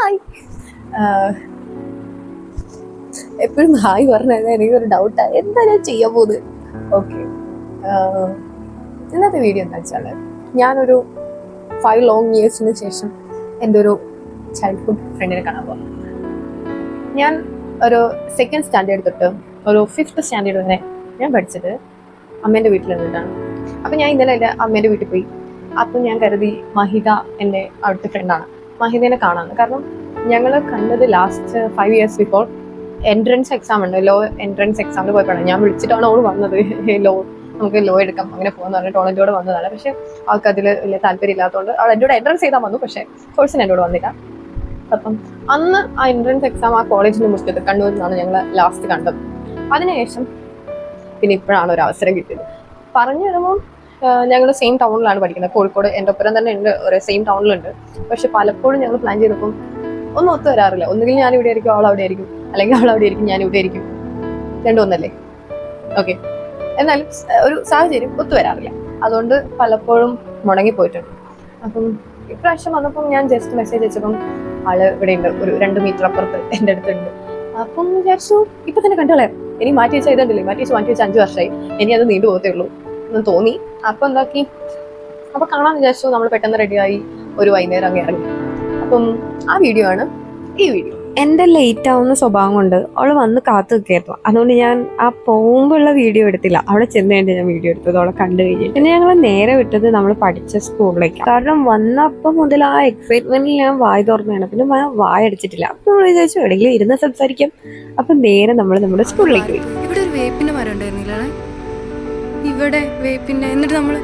Hi. എപ്പോഴും hi പറഞ്ഞാൽ എനിക്കൊരു ഡൗട്ടാണ് എന്താ ഞാൻ ചെയ്യാൻ പോകുന്നത്. ഓക്കെ, ഇന്നത്തെ വീഡിയോ എന്താ വെച്ചാൽ ഞാനൊരു 5 long yearsന് ശേഷം എൻ്റെ ഒരു ചൈൽഡ്ഹുഡ് ഫ്രണ്ടിനെ കാണാൻ പോകും. ഞാൻ ഒരു 2nd സ്റ്റാൻഡേർഡ് തൊട്ട് ഒരു 5th സ്റ്റാൻഡേർഡ് വരെ ഞാൻ പഠിച്ചത് അമ്മേൻ്റെ വീട്ടിൽ നിന്നിട്ടാണ്. അപ്പം ഞാൻ ഇന്നലെ എൻ്റെ അമ്മേൻ്റെ വീട്ടിൽ പോയി. അപ്പം ഞാൻ കരുതി മഹിത എൻ്റെ അവിടുത്തെ ഫ്രണ്ടാണ്, മഹിതേനെ കാണാമെന്ന്. കാരണം ഞങ്ങൾ കണ്ടത് last 5 years before entrance exam ഉണ്ട്, ലോ എൻട്രൻസ് എക്സാമിന് പോയപ്പോഴാണ്. ഞാൻ വിളിച്ചിട്ടാണ് അവൾ വന്നത്, നമുക്ക് ലോ എടുക്കാം അങ്ങനെ പോകുന്ന പറഞ്ഞിട്ട് അവൾ എൻ്റെ കൂടെ വന്നതാണ്. പക്ഷേ അവൾക്ക് അതിൽ വലിയ താല്പര്യം ഇല്ലാത്തതുകൊണ്ട് അവൾ എൻ്റെ കൂടെ എൻട്രൻസ് ചെയ്താൽ വന്നു, പക്ഷേ കോഴ്സിന് എൻ്റെ കൂടെ വന്നില്ല. അപ്പം അന്ന് ആ എൻട്രൻസ് എക്സാം ആ കോളേജിൻ്റെ മുറ്റത്ത് കണ്ണൂരിൽ നിന്നാണ് ഞങ്ങൾ ലാസ്റ്റ് കണ്ടത്. അതിനുശേഷം പിന്നെ ഇപ്പോഴാണ് ഒരു അവസരം കിട്ടിയത്. പറഞ്ഞു വരുമ്പോൾ ഞങ്ങൾ സെയിം ടൗണിലാണ് പഠിക്കുന്നത്, കോഴിക്കോട്. എൻ്റെ ഒപ്പരം തന്നെ ഉണ്ട്, ഒരു സെയിം ടൗണിലുണ്ട്. പക്ഷെ പലപ്പോഴും ഞങ്ങൾ പ്ലാൻ ചെയ്തപ്പം ഒന്നും ഒത്തു വരാറില്ല. ഒന്നുകിൽ ഞാൻ ഇവിടെ ആയിരിക്കും, അവൾ അവിടെ ആയിരിക്കും, അല്ലെങ്കിൽ അവൾ അവിടെ ആയിരിക്കും, ഞാൻ ഇവിടെ ആയിരിക്കും. രണ്ടും ഒന്നല്ലേ? ഓക്കെ, എന്നാലും ഒരു സാഹചര്യം ഒത്തു വരാറില്ല. അതുകൊണ്ട് പലപ്പോഴും മുടങ്ങിപ്പോയിട്ടുണ്ട്. അപ്പം ഇപ്രാവശ്യം വന്നപ്പം ഞാൻ ജസ്റ്റ് മെസ്സേജ് അയച്ചപ്പം ആള് ഇവിടെ ഉണ്ട്, ഒരു 2 മീറ്റർ അപ്പുറത്ത് എൻ്റെ അടുത്തുണ്ട്. അപ്പം വിചാരിച്ചു ഇപ്പം തന്നെ കണ്ടോളെ, ഇനി മാറ്റി വെച്ചാൽ ഇതുണ്ടല്ലേ, മാറ്റി വെച്ച് 5 വർഷമായി, ഇനി അത് നീണ്ടു പോകത്തേ ഉള്ളൂ എന്ന് തോന്നി. അപ്പം എന്താക്കി, അപ്പം കാണാൻ വിചാരിച്ചു. നമ്മൾ പെട്ടെന്ന് റെഡിയായി ഒരു വൈകുന്നേരം അങ്ങ് ഇറങ്ങി. അപ്പം ആ വീഡിയോ ആണ് ഈ വീഡിയോ. എൻ്റെ ലേറ്റ് ആവുന്ന സ്വഭാവം കൊണ്ട് അവൾ വന്ന് കാത്തു നിൽക്കായിരുന്നു. അതുകൊണ്ട് ഞാൻ ആ പോകുമ്പോഴുള്ള വീഡിയോ എടുത്തില്ല, അവിടെ ചെന്ന് കഴിഞ്ഞാൽ ഞാൻ വീഡിയോ എടുത്തത് അവളെ കണ്ടു കഴിഞ്ഞിട്ട്. പിന്നെ ഞങ്ങൾ നേരെ വിട്ടത് നമ്മൾ പഠിച്ച സ്കൂളിലേക്ക്. കാരണം വന്നപ്പം മുതൽ ആ എക്സൈറ്റ്മെന്റിൽ ഞാൻ വായ തുറന്നതാണ്, പിന്നെ വായ അടിച്ചിട്ടില്ല. അപ്പം നമ്മൾ വിചാരിച്ചു എവിടെയെങ്കിലും ഇരുന്ന് സംസാരിക്കാം. അപ്പം നേരെ നമ്മൾ നമ്മുടെ സ്കൂളിലേക്ക് പോയി. ഇവിടെ ഒരു വേപ്പിന്റെ മരം ഉണ്ടായിരുന്നില്ല, ഇവിടെ വേപ്പിന്റെ. എന്നിട്ട് നമ്മൾ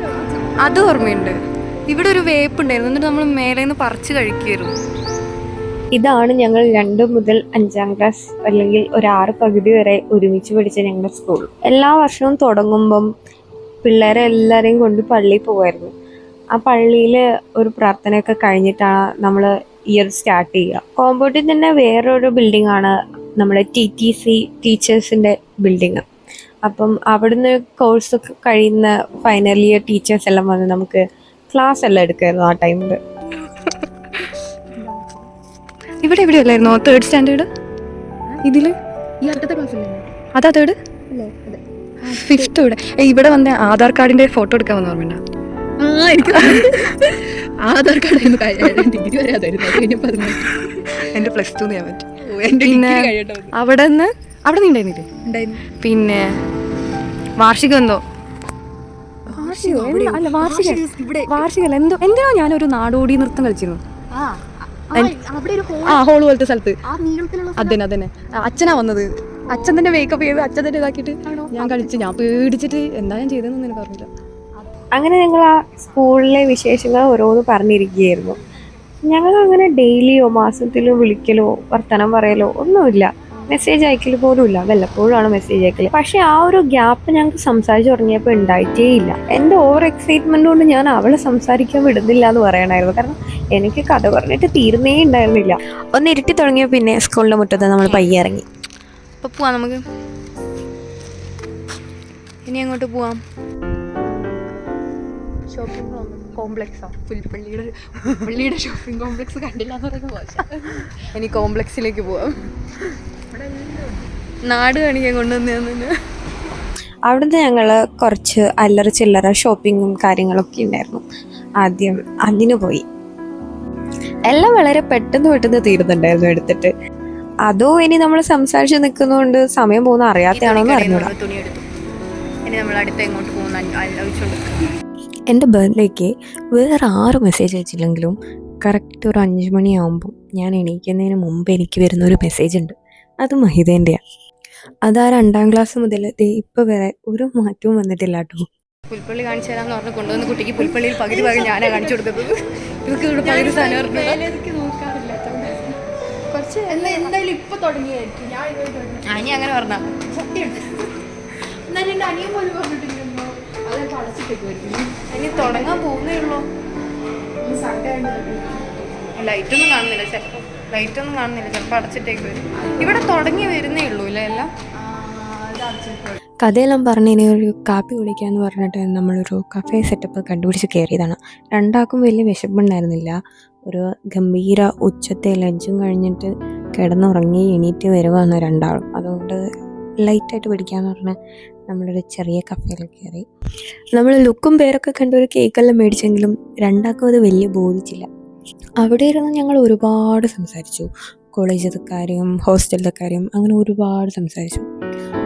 അത് ഓർമ്മയുണ്ട്, ഇവിടെ ഒരു വേപ്പ് ഉണ്ടായിരുന്നു, എന്നിട്ട് നമ്മൾ മേലെ നിന്ന് പറിച്ച് കഴിക്കുമായിരുന്നു. ഇതാണ് ഞങ്ങൾ 2 മുതൽ 5ാം ക്ലാസ് അല്ലെങ്കിൽ ഒരു 6 പകുതി വരെ ഒരുമിച്ച് പഠിച്ച ഞങ്ങളുടെ സ്കൂൾ. എല്ലാ വർഷവും തുടങ്ങുമ്പം പിള്ളേരെ എല്ലാവരെയും കൊണ്ട് പള്ളിയിൽ പോകുമായിരുന്നു. ആ പള്ളിയിൽ ഒരു പ്രാർത്ഥനയൊക്കെ കഴിഞ്ഞിട്ടാണ് നമ്മൾ ഇയർ സ്റ്റാർട്ട് ചെയ്യുക. കോമ്പൗണ്ടിൽ തന്നെ വേറൊരു ബിൽഡിംഗ് ആണ് നമ്മുടെ TTC ടീച്ചേഴ്സിൻ്റെ ബിൽഡിങ്. അപ്പം അവിടുന്ന് കോഴ്സൊക്കെ കഴിയുന്ന ഫൈനൽ ഇയർ ടീച്ചേഴ്സ് എല്ലാം വന്ന് നമുക്ക് ക്ലാസ് എല്ലാം എടുക്കുമായിരുന്നു ആ ടൈമിൽ. ഇവിടെ എവിടെയല്ലായിരുന്നോ 3rd സ്റ്റാൻഡേർഡ്? ഇതില് അതാ 3rd 5th. ഇവിടെ വന്ന ആധാർ കാർഡിന്റെ ഫോട്ടോ എടുക്കാൻ വന്ന ഓർമ്മയുണ്ടോ? ആധാർ കാർഡ് ഡിഗ്രി വരെ അതായിരുന്നു, എന്റെ +2 ചെയ്യാൻ പറ്റും. പിന്നെ അവിടെ നീ ഉണ്ടായിരുന്നില്ലേ? പിന്നെ വാർഷികം എന്തോ വാർഷികല്ല എന്തോ എന്തിനോ ഞാനൊരു നാടോടി നൃത്തം കളിച്ചിരുന്നു. ഹോള് പോലത്തെ സ്ഥലത്ത്. അതന്നെ അച്ഛനാ വന്നത്. അച്ഛൻ തന്നെ മേക്കപ്പ് ചെയ്ത് അച്ഛൻ തന്നെ ഇതാക്കിയിട്ട് ഞാൻ കളിച്ച്. ഞാൻ പേടിച്ചിട്ട് എന്താ ഞാൻ ചെയ്തതെന്ന് എനിക്ക് അറിയില്ല. അങ്ങനെ ഞങ്ങൾ ആ സ്കൂളിലെ വിശേഷങ്ങൾ ഓരോന്ന് പറഞ്ഞിരിക്കുകയായിരുന്നു. ഞങ്ങൾ അങ്ങനെ ഡെയിലിയോ മാസത്തിലോ വിളിക്കലോ വർത്തമാനം പറയലോ ഒന്നുമില്ല. മെസ്സേജ് അയക്കൽ പോലും ഇല്ല, വല്ലപ്പോഴാണ് മെസ്സേജ് അയക്കൽ. പക്ഷെ ആ ഒരു ഗ്യാപ്പ് ഞങ്ങൾക്ക് സംസാരിച്ച് തുടങ്ങിയപ്പോൾ ഉണ്ടായിട്ടേ ഇല്ല. എൻ്റെ ഓവർ എക്സൈറ്റ്മെന്റ് കൊണ്ട് ഞാൻ അവളെ സംസാരിക്കാൻ വിടുന്നില്ല എന്ന് പറയണമായിരുന്നു. കാരണം എനിക്ക് കഥ പറഞ്ഞിട്ട് തീർന്നേ ഉണ്ടായിരുന്നില്ല. ഒന്ന് ഇരുട്ടി തുടങ്ങിയ പിന്നെ സ്കൂളിൻ്റെ മുറ്റത്ത് നമ്മൾ പയ്യെ ഇറങ്ങി. അപ്പോൾ പോവാം നമുക്ക്. ഇനി എങ്ങോട്ട് പോവാം? ഷോപ്പിംഗ് കോംപ്ലക്സാ. പുൽപ്പള്ളിയുടെ ഷോപ്പിംഗ് കോംപ്ലക്സ് കണ്ടില്ല എന്ന് പറയുന്നത് മോശം. ഇനി കോംപ്ലക്സിലേക്ക് പോവാം. നാട് കാണിക്കാൻ കൊണ്ടുവന്നു. അവിടുന്ന് ഞങ്ങൾ കുറച്ച് അല്ലറ ചില്ലറ ഷോപ്പിങ്ങും കാര്യങ്ങളൊക്കെ ഉണ്ടായിരുന്നു. ആദ്യം അതിന് പോയി. എല്ലാം വളരെ പെട്ടെന്ന് തീരുന്നുണ്ടായിരുന്നു എടുത്തിട്ട്. അതോ ഇനി നമ്മൾ സംസാരിച്ച് നിൽക്കുന്നതുകൊണ്ട് സമയം പോകുന്ന അറിയാത്തയാണോന്ന് അറിഞ്ഞൂടാ. എൻ്റെ ബർത്ത്ഡേക്ക് വേറെ 6 മെസ്സേജ് അയച്ചില്ലെങ്കിലും കറക്റ്റ് ഒരു 5 മണിയാകുമ്പോൾ ഞാൻ എണീക്കുന്നതിന് മുമ്പ് എനിക്ക് വരുന്നൊരു മെസ്സേജ് ഉണ്ട്. അത് മഹിതേൻ്റെയാണ്. അതാ 2ാം ക്ലാസ് മുതൽ ഇപ്പം വരെ ഒരു മാറ്റവും വന്നിട്ടില്ല കേട്ടോ. പുൽപ്പള്ളി കാണിച്ചു തരാമെന്ന് പറഞ്ഞ് കൊണ്ടുവന്ന കുട്ടിക്ക് പുൽപ്പള്ളിയിൽ പകുതി ഞാനാണ് കാണിച്ചു കൊടുക്കുന്നത്. ഇവർക്ക് ഇവിടെ പകുതി സാധനം നോക്കാറില്ല കുറച്ച്. എന്തായാലും ഇപ്പൊ തുടങ്ങിയായിരിക്കും. അനി അങ്ങനെ പറഞ്ഞാ സത്യം. എന്നാലും എൻ്റെ അനിയൻ പോലും പറഞ്ഞിട്ടില്ലല്ലോ, അതൊക്കെ അടച്ചിട്ടേക്കുമായിരിക്കും. ഇനി തുടങ്ങാൻ പോകുന്നേ ഉള്ളൂ. സൺഡേ ലൈറ്റൊന്നും കാണുന്നില്ല, ചിലപ്പോൾ അടച്ചിട്ടേക്ക് വരും. ഇവിടെ തുടങ്ങി വരുന്നേ ഉള്ളൂ ഇല്ല എല്ലാം. കഥയെല്ലാം പറഞ്ഞ് ഇനി ഒരു കാപ്പി കുടിക്കാമെന്ന് പറഞ്ഞിട്ട് നമ്മളൊരു കഫേ സെറ്റപ്പ് കണ്ടുപിടിച്ച് കയറിയതാണ്. രണ്ടാൾക്കും വലിയ വിശപ്പുണ്ടായിരുന്നില്ല. ഒരു ഗംഭീര ഉച്ചത്തെ ലഞ്ചും കഴിഞ്ഞിട്ട് കിടന്നുറങ്ങി എണീറ്റ് വരുവാണ് രണ്ടാളും. അതുകൊണ്ട് ലൈറ്റായിട്ട് പിടിക്കാമെന്ന് പറഞ്ഞാൽ നമ്മളൊരു ചെറിയ കഫേയിൽ കയറി. നമ്മൾ ലുക്കും പേരൊക്കെ കണ്ട് ഒരു കേക്കെല്ലാം മേടിച്ചെങ്കിലും രണ്ടാൾക്കും അത് വലിയ ബോധിച്ചില്ല. അവിടെ ഇരുന്ന് ഞങ്ങൾ ഒരുപാട് സംസാരിച്ചു. കോളേജിലത്തെ കാര്യം, ഹോസ്റ്റലിലത്തെ കാര്യം, അങ്ങനെ ഒരുപാട് സംസാരിച്ചു.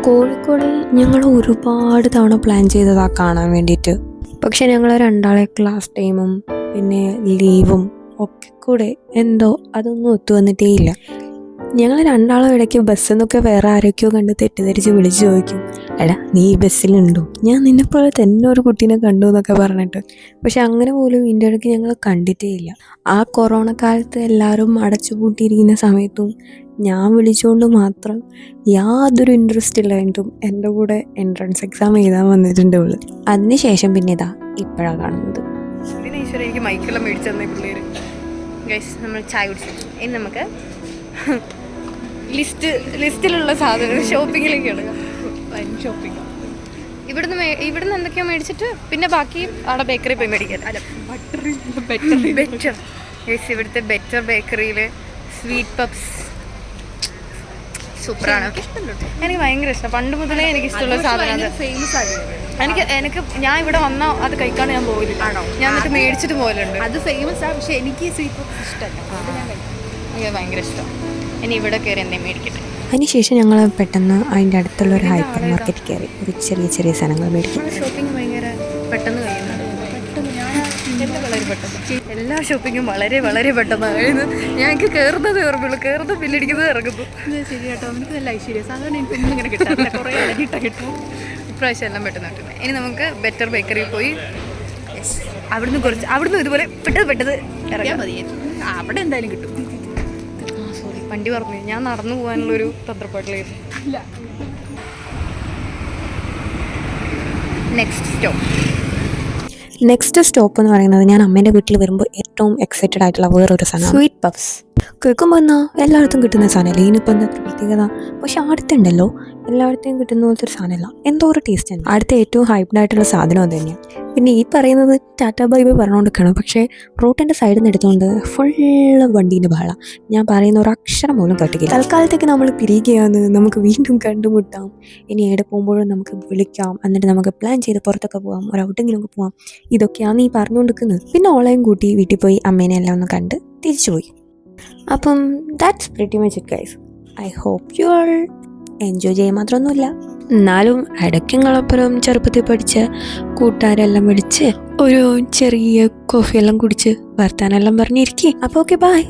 കോഴിക്കോട് ഞങ്ങൾ ഒരുപാട് തവണ പ്ലാൻ ചെയ്തതാണ് കാണാൻ വേണ്ടിയിട്ട്. പക്ഷെ ഞങ്ങൾ രണ്ടാളെ ക്ലാസ് ടൈമും പിന്നെ ലീവും ഒക്കെ കൂടെ എന്തോ അതൊന്നും ഒത്തുവന്നിട്ടേ ഇല്ല. ഞങ്ങൾ രണ്ടാളും ഇടയ്ക്ക് ബസ്സിൽ നിന്നൊക്കെ വേറെ ആരൊക്കെയോ കണ്ട് തെറ്റിദ്ധരിച്ച് വിളിച്ച് ചോദിക്കും, എടാ നീ ഈ ബസ്സിലുണ്ടോ, ഞാൻ നിന്നെപ്പോലെ തന്നെ ഒരു കുട്ടീനെ കണ്ടു എന്നൊക്കെ പറഞ്ഞിട്ട്. പക്ഷെ അങ്ങനെ പോലും ഇതിൻ്റെ ഇടയ്ക്ക് ഞങ്ങൾ കണ്ടിട്ടേ ഇല്ല. ആ കൊറോണ കാലത്ത് എല്ലാവരും അടച്ചുപൂട്ടിയിരിക്കുന്ന സമയത്തും ഞാൻ വിളിച്ചുകൊണ്ട് മാത്രം യാതൊരു ഇൻട്രസ്റ്റ് ഇല്ലായിട്ടും എൻ്റെ കൂടെ എൻട്രൻസ് എക്സാം എഴുതാൻ വന്നിട്ടുണ്ട് അവള്. അതിനുശേഷം പിന്നെ ഇതാ ഇപ്പോഴാണ് കാണുന്നത്. ഇതിനീശ്വരം എനിക്ക് മൈക്കെല്ലാം മേടിച്ചു തന്നെ പിള്ളേർ. ഗൈസ് നമ്മൾ ചായ കുടിച്ചു. ഇനി നമുക്ക് ലിസ്റ്റിലുള്ള സാധനം ഷോപ്പിങ്ങിലേക്ക് കിടക്കാം. ഷോപ്പിംഗ് ഇവിടുന്ന് എന്തൊക്കെയോ മേടിച്ചിട്ട് പിന്നെ ബാക്കി അവിടെ ബേക്കറി പോയി മേടിക്കാം. അല്ല ബെറ്റർ ഗൈസ്, ഇവിടുത്തെ ബെറ്റർ ബേക്കറിയിൽ സ്വീറ്റ് പപ്സ് സൂപ്പറാണ്. എനിക്ക് ഭയങ്കര ഇഷ്ടം, പണ്ട് മുതലേ എനിക്ക് ഇഷ്ടമുള്ള സാധനമാണ്. എനിക്ക് ഞാൻ ഇവിടെ വന്നാൽ അത് കഴിക്കാണ്ട് ഞാൻ പോയില്ല. ഞാൻ എന്നിട്ട് മേടിച്ചിട്ട് പോലുണ്ട്. അത് ഫേമസ് ആണ്, പക്ഷെ എനിക്ക് സ്വീറ്റ് പപ്സ് ഇഷ്ടമല്ല. എനിക്ക് ഭയങ്കര ഇഷ്ടം. ഇനി ഇവിടെ കയറി എന്തെങ്കിലും മേടിക്കട്ടെ. അതിനുശേഷം ഞങ്ങൾ പെട്ടെന്ന് അതിൻ്റെ അടുത്തുള്ള ഒരു ഹൈപ്പർ മാർക്കറ്റ് കയറി ഒരു ചെറിയ ചെറിയ സാധനങ്ങൾ മേടിക്കും. ഷോപ്പിംഗ് ഭയങ്കര പെട്ടെന്ന് കഴിയുന്നുണ്ട്. വളരെ പെട്ടെന്ന് എല്ലാ ഷോപ്പിങ്ങും വളരെ വളരെ പെട്ടെന്നാണ് കഴിയുന്നത്. ഞങ്ങൾക്ക് കയറുന്നത് ഓർമ്മയുള്ളൂ, കയറുന്നത് ബില്ലടിക്കുന്നത് ഇറങ്ങുന്നു. ശരി കേട്ടോ, എനിക്ക് നല്ല ഐശ്വര്യം. സാധാരണ എനിക്കൊന്നും ഇങ്ങനെ കിട്ടാറില്ല, കുറേ ഇടകിട്ട കിട്ടും. ഇപ്രാവശ്യം എല്ലാം പെട്ടെന്ന് കിട്ടുന്നത്. ഇനി നമുക്ക് ബെറ്റർ ബേക്കറിയിൽ പോയി അവിടുന്ന് ഇതുപോലെ പെട്ടെന്ന് ഇറങ്ങാൻ മതി. അവിടെ എന്തായാലും കിട്ടും. സോറി, വണ്ടി പറഞ്ഞു. ഞാൻ നടന്നു പോകാനുള്ളൊരു തന്ത്രപ്പാട്ടിലായിരുന്നു. നെക്സ്റ്റ് സ്റ്റോപ്പ് എന്ന് പറയുന്നത് ഞാൻ അമ്മേൻ്റെ വീട്ടിൽ വരുമ്പോൾ ഏറ്റവും എക്സൈറ്റഡ് ആയിട്ടുള്ള വേറൊരു സാധനം സ്വീറ്റ് പഫ്സ്. കേൾക്കുമ്പോൾ എന്നാൽ എല്ലായിടത്തും കിട്ടുന്ന സാധനമല്ലേ, ഇതിനിപ്പോൾ എന്താ പ്രത്യേകത? പക്ഷെ അടുത്തുണ്ടല്ലോ എല്ലായിടത്തും കിട്ടുന്ന പോലത്തെ ഒരു സാധനമല്ല, എന്തോ ഒരു ടേസ്റ്റ് ഉണ്ട്. അടുത്ത ഏറ്റവും ഹൈപ്ഡ് ആയിട്ടുള്ള സാധനം അത് തന്നെയാണ്. പിന്നെ ഈ പറയുന്നത് ടാറ്റാ ബൈ ബൈ പറഞ്ഞുകൊണ്ടിരിക്കണം, പക്ഷേ റോട്ടിൻ്റെ സൈഡിൽ നിന്ന് എടുത്തുകൊണ്ട് ഫുള്ള് വണ്ടീൻ്റെ ബഹള. ഞാൻ പറയുന്ന ഒരു അക്ഷരം പോലും കേട്ടില്ല. തൽക്കാലത്തേക്ക് നമ്മൾ പിരിയുകയാണ്, നമുക്ക് വീണ്ടും കണ്ടുമുട്ടാം. ഇനി എവിടെ പോകുമ്പോഴും നമുക്ക് വിളിക്കാം, എന്നിട്ട് നമുക്ക് പ്ലാൻ ചെയ്ത് പുറത്തൊക്കെ പോകാം, ഒരു ഔട്ടിങ്ങിനൊക്കെ പോകാം. ഇതൊക്കെയാണ് ഈ പറഞ്ഞുകൊണ്ടിരിക്കുന്നത്. പിന്നെ ഓളയും കൂട്ടി വീട്ടിൽ പോയി അമ്മേനെ എല്ലാം ഒന്ന് കണ്ട് തിരിച്ചു പോയി. അപ്പം that's pretty much it guys. I hope you all enjoy ചെയ്യാൻ മാത്രമൊന്നുമില്ല, എന്നാലും ഇടയ്ക്കുങ്ങളപ്പുറം ചെറുപ്പത്തിൽ പഠിച്ച കൂട്ടുകാരെല്ലാം വിളിച്ച് ഒരു ചെറിയ കോഫിയെല്ലാം കുടിച്ച് വർത്താനെല്ലാം പറഞ്ഞിരിക്കേ. അപ്പോൾ ഓക്കെ, ബൈ.